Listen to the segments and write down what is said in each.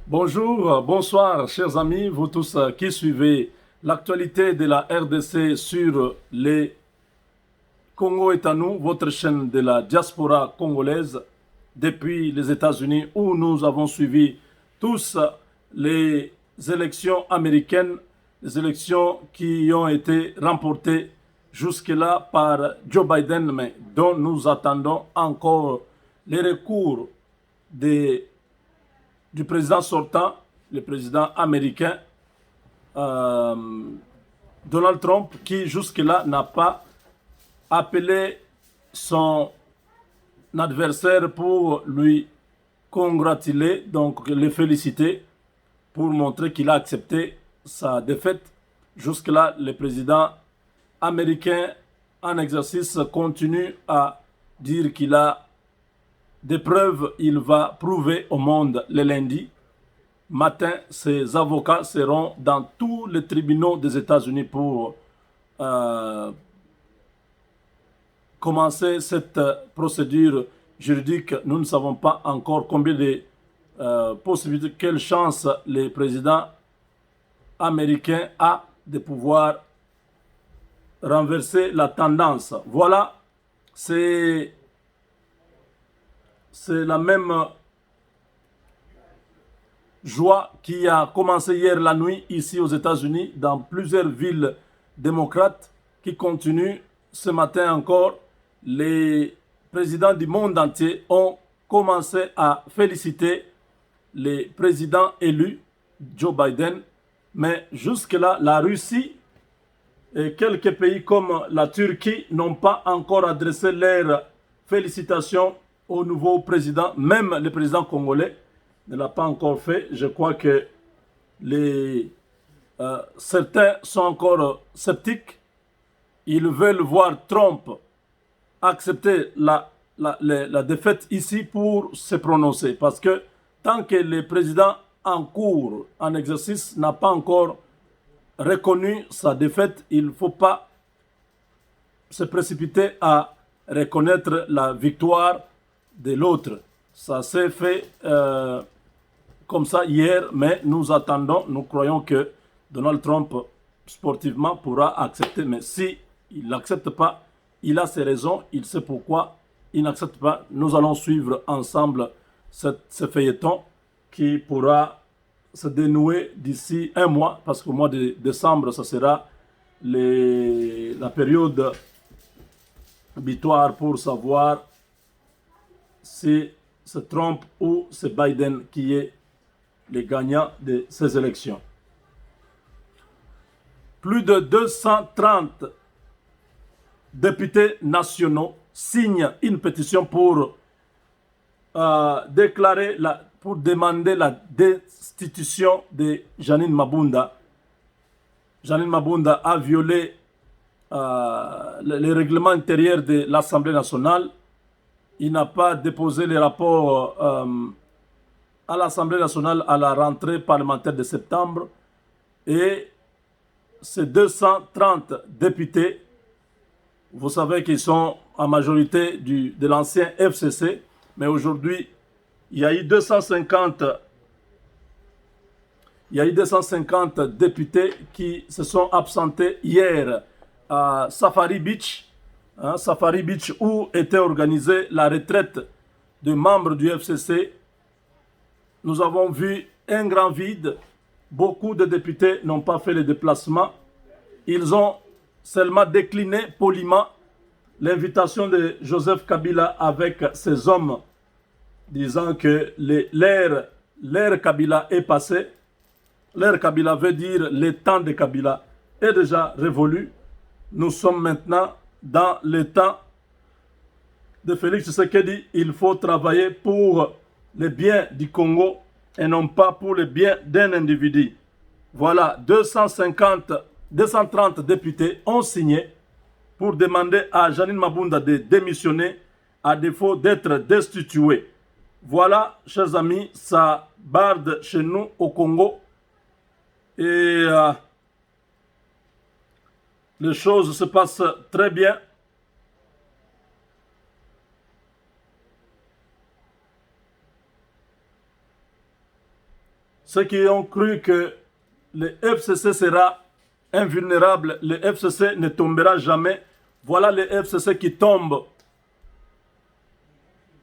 Bonjour, bonsoir, chers amis, vous tous qui suivez l'actualité de la RDC sur les Congo est à nous, votre chaîne de la diaspora congolaise depuis les États-Unis où nous avons suivi tous les élections américaines, les élections qui ont été remportées jusque-là par Joe Biden, mais dont nous attendons encore les recours des du président sortant, le président américain euh, Donald Trump, qui jusque-là n'a pas appelé son adversaire pour lui congratuler, donc le féliciter, pour montrer qu'il a accepté sa défaite. Jusque-là, le président américain en exercice continue à dire qu'il a des preuves, il va prouver au monde le lundi matin. Ses avocats seront dans tous les tribunaux des États-Unis pour euh, commencer cette procédure juridique. Nous ne savons pas encore combien de possibilités, quelle chance le président américain a de pouvoir renverser la tendance. Voilà, c'est la même joie qui a commencé hier la nuit ici aux États-Unis dans plusieurs villes démocrates qui continue ce matin encore. Les présidents du monde entier ont commencé à féliciter les présidents élus, Joe Biden, mais jusque-là, la Russie et quelques pays comme la Turquie n'ont pas encore adressé leurs félicitations au nouveau président. Même le président congolais ne l'a pas encore fait. Je crois que certains sont encore sceptiques. Ils veulent voir Trump accepter la défaite ici pour se prononcer. Parce que tant que le président en cours, en exercice, n'a pas encore reconnu sa défaite, il ne faut pas se précipiter à reconnaître la victoire de l'autre. Ça s'est fait comme ça hier, mais nous attendons, nous croyons que Donald Trump, sportivement, pourra accepter. Mais si il n'accepte pas, il a ses raisons, il sait pourquoi il n'accepte pas. Nous allons suivre ensemble ce feuilleton qui pourra se dénouer d'ici un mois, parce qu'au mois de décembre, ce sera la période butoir pour savoir si c'est Trump ou c'est Biden qui est le gagnant de ces élections. Plus de 230 députés nationaux signent une pétition pour pour demander la destitution de Janine Mabunda. Janine Mabunda a violé le règlement intérieur de l'Assemblée nationale. Il n'a pas déposé les rapports à l'Assemblée nationale à la rentrée parlementaire de septembre. Et ces 230 députés, vous savez qu'ils sont en majorité de l'ancien FCC, mais aujourd'hui, il y a eu 250 députés qui se sont absentés hier à Safari Beach, Safari Beach où était organisée la retraite de membres du FCC. Nous avons vu un grand vide. Beaucoup de députés n'ont pas fait le déplacement. Ils ont seulement décliné poliment l'invitation de Joseph Kabila avec ses hommes, disant que l'ère Kabila est passée. L'ère Kabila veut dire le temps de Kabila est déjà révolu. Nous sommes maintenant dans le temps de Félix Tshisekedi. Il faut travailler pour le bien du Congo et non pas pour le bien d'un individu. Voilà, 230 députés ont signé pour demander à Janine Mabunda de démissionner à défaut d'être destituée. Voilà, chers amis, ça barde chez nous au Congo. Et les choses se passent très bien. Ceux qui ont cru que le FCC sera invulnérable, le FCC ne tombera jamais. Voilà le FCC qui tombe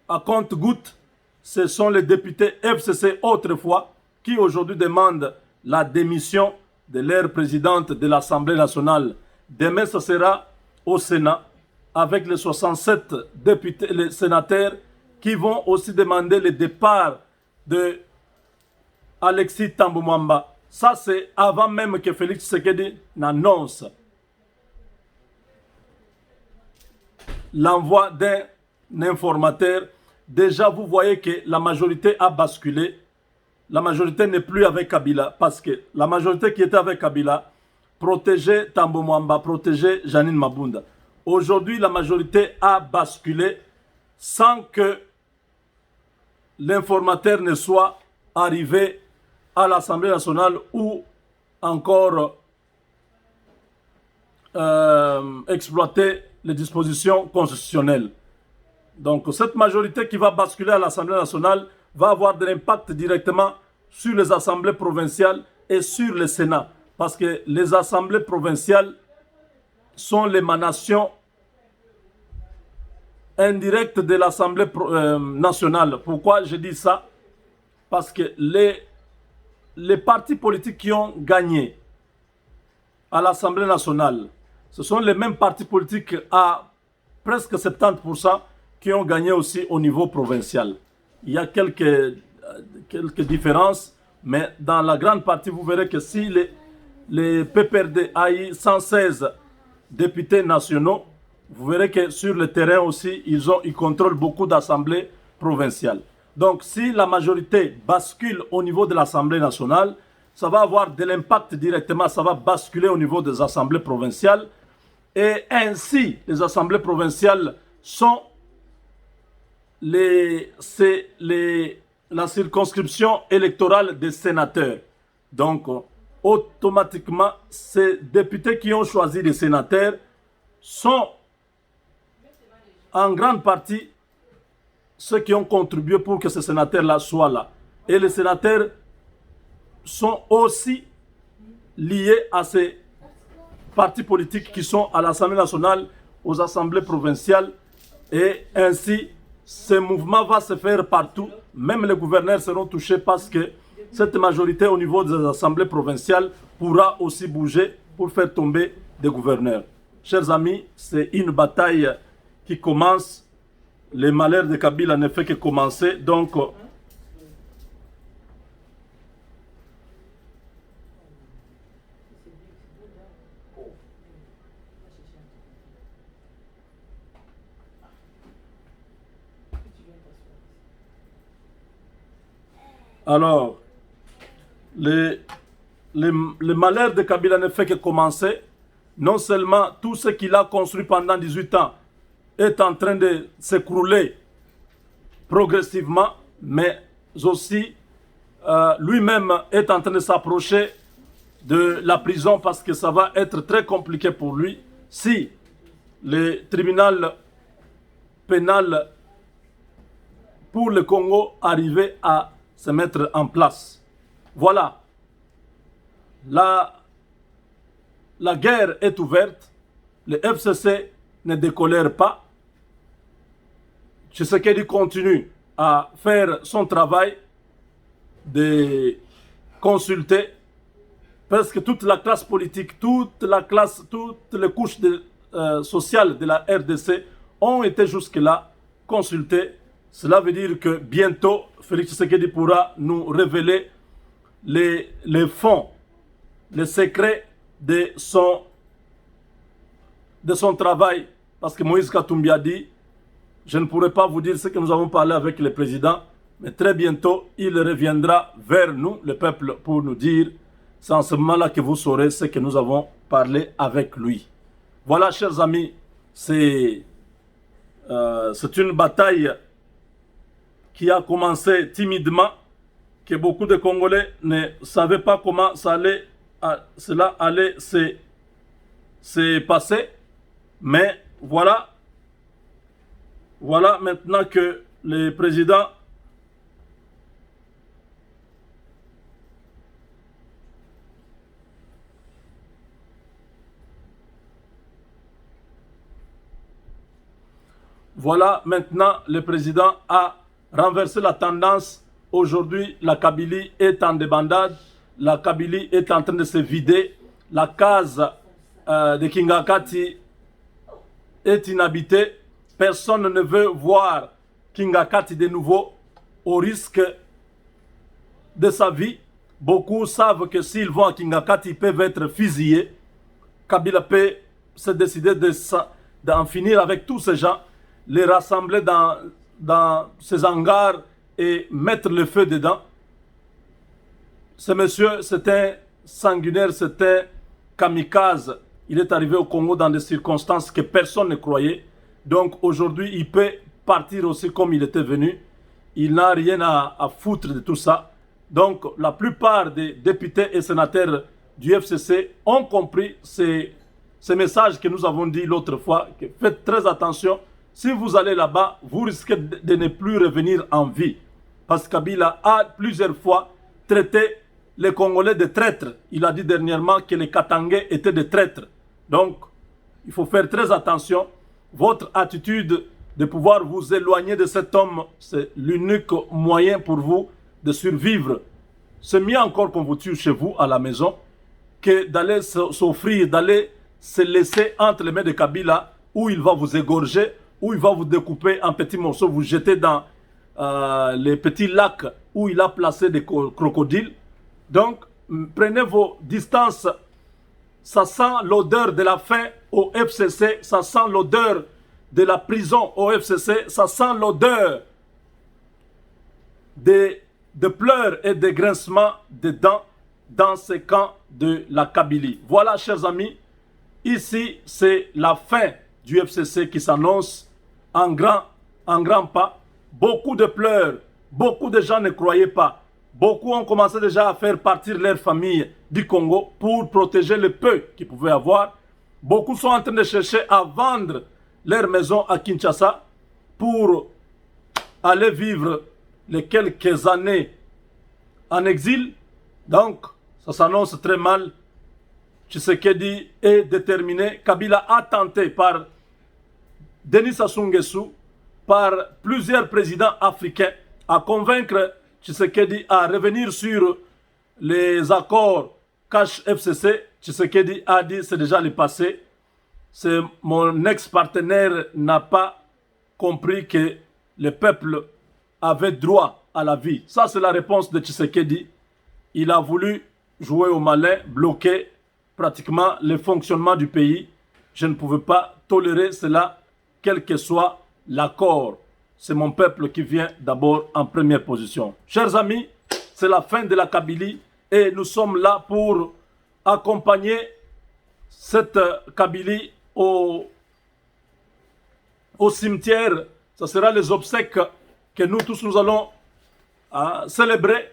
à compte-gouttes. Ce sont les députés FCC autrefois qui aujourd'hui demandent la démission de leur présidente de l'Assemblée nationale. Demain, ce sera au Sénat avec les 67 députés, les sénateurs qui vont aussi demander le départ de Alexis Thambwe Mwamba. Ça, c'est avant même que Félix Tshisekedi n'annonce l'envoi d'un informateur. Déjà, vous voyez que la majorité a basculé. La majorité n'est plus avec Kabila parce que la majorité qui était avec Kabila protégeait Thambwe Mwamba, protégeait Janine Mabunda. Aujourd'hui, la majorité a basculé sans que l'informateur ne soit arrivé à l'Assemblée nationale ou encore exploiter les dispositions constitutionnelles. Donc cette majorité qui va basculer à l'Assemblée nationale va avoir de l'impact directement sur les assemblées provinciales et sur le Sénat. Parce que les assemblées provinciales sont l'émanation indirecte de l'Assemblée nationale. Pourquoi je dis ça? Parce que les partis politiques qui ont gagné à l'Assemblée nationale, ce sont les mêmes partis politiques à presque 70% qui ont gagné aussi au niveau provincial. Il y a quelques différences, mais dans la grande partie, vous verrez que si les PPRD a eu 116 députés nationaux, vous verrez que sur le terrain aussi, ils contrôlent beaucoup d'assemblées provinciales. Donc, si la majorité bascule au niveau de l'Assemblée nationale, ça va avoir de l'impact directement, ça va basculer au niveau des assemblées provinciales. Et ainsi, les assemblées provinciales sont la circonscription électorale des sénateurs. Donc, automatiquement, ces députés qui ont choisi les sénateurs sont en grande partie ceux qui ont contribué pour que ces sénateurs-là soient là. Et les sénateurs sont aussi liés à ces partis politiques qui sont à l'Assemblée nationale, aux assemblées provinciales. Et ainsi, ce mouvement va se faire partout. Même les gouverneurs seront touchés parce que cette majorité au niveau des assemblées provinciales pourra aussi bouger pour faire tomber des gouverneurs. Chers amis, c'est une bataille qui commence. Le malheur de Kabila ne fait que commencer. Donc, alors, le malheur de Kabila ne fait que commencer. Non seulement tout ce qu'il a construit pendant 18 ans est en train de s'écrouler progressivement, mais aussi lui-même est en train de s'approcher de la prison parce que ça va être très compliqué pour lui si le tribunal pénal pour le Congo arrivait à se mettre en place. Voilà. La guerre est ouverte. Le FCC ne décolère pas. Tshisekedi continue à faire son travail de consulter presque toute la classe politique, toutes les couches sociales de la RDC ont été jusque-là consultées. Cela veut dire que bientôt, Félix Tshisekedi pourra nous révéler les fonds, les secrets de son travail. Parce que Moïse Katumbi a dit, je ne pourrai pas vous dire ce que nous avons parlé avec le président, mais très bientôt, il reviendra vers nous, le peuple, pour nous dire, c'est en ce moment-là que vous saurez ce que nous avons parlé avec lui. Voilà, chers amis, c'est une bataille qui a commencé timidement, que beaucoup de Congolais ne savaient pas comment cela allait se passer. Mais voilà maintenant que le président Voilà, maintenant, le président a renversé la tendance. Aujourd'hui, la Kabylie est en débandade. La Kabylie est en train de se vider. La case de Kingakati est inhabitée. Personne ne veut voir Kingakati de nouveau au risque de sa vie. Beaucoup savent que s'ils vont à Kingakati, ils peuvent être fusillés. Kabila peut se décider d'en finir avec tous ces gens, les rassembler dans ces hangars et mettre le feu dedans. Ce monsieur, c'est un sanguinaire, c'est un kamikaze. Il est arrivé au Congo dans des circonstances que personne ne croyait. Donc aujourd'hui, il peut partir aussi comme il était venu. Il n'a rien à foutre de tout ça. Donc la plupart des députés et sénateurs du FCC ont compris ces messages que nous avons dit l'autre fois. Que faites très attention. Si vous allez là-bas, vous risquez de ne plus revenir en vie. Parce que Kabila a plusieurs fois traité les Congolais de traîtres. Il a dit dernièrement que les Katangais étaient des traîtres. Donc, il faut faire très attention. Votre attitude de pouvoir vous éloigner de cet homme, c'est l'unique moyen pour vous de survivre. C'est mieux encore qu'on vous tue chez vous, à la maison, que d'aller s'offrir, d'aller se laisser entre les mains de Kabila, où il va vous égorger, où il va vous découper en petits morceaux, vous jeter dans les petits lacs où il a placé des crocodiles. Donc, prenez vos distances. Ça sent l'odeur de la faim au FCC, ça sent l'odeur de la prison au FCC, ça sent l'odeur de pleurs et de grincements de dents dans ces camps de la Kabylie. Voilà, chers amis, ici, c'est la fin du FCC qui s'annonce en grand pas. Beaucoup de pleurs, beaucoup de gens ne croyaient pas. Beaucoup ont commencé déjà à faire partir leur famille du Congo pour protéger le peu qu'ils pouvaient avoir. Beaucoup sont en train de chercher à vendre leur maison à Kinshasa pour aller vivre les quelques années en exil. Donc, ça s'annonce très mal. Tshisekedi est déterminé. Kabila a tenté par Denis Sassou Nguesso, par plusieurs présidents africains, à convaincre Tshisekedi à revenir sur les accords Cash-FCC. Tshisekedi a dit c'est déjà le passé. Mon ex-partenaire n'a pas compris que le peuple avait droit à la vie. Ça, c'est la réponse de Tshisekedi. Il a voulu jouer au malin, bloquer pratiquement le fonctionnement du pays. Je ne pouvais pas tolérer cela, quel que soit l'accord. C'est mon peuple qui vient d'abord en première position. Chers amis, c'est la fin de la Kabylie et nous sommes là pour accompagner cette Kabylie au cimetière. Ce sera les obsèques que nous tous nous allons célébrer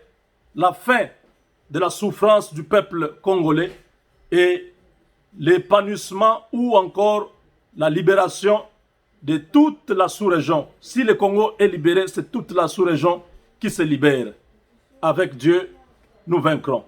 la fin de la souffrance du peuple congolais et l'épanouissement ou encore la libération de toute la sous-région. Si le Congo est libéré, c'est toute la sous-région qui se libère. Avec Dieu, nous vaincrons.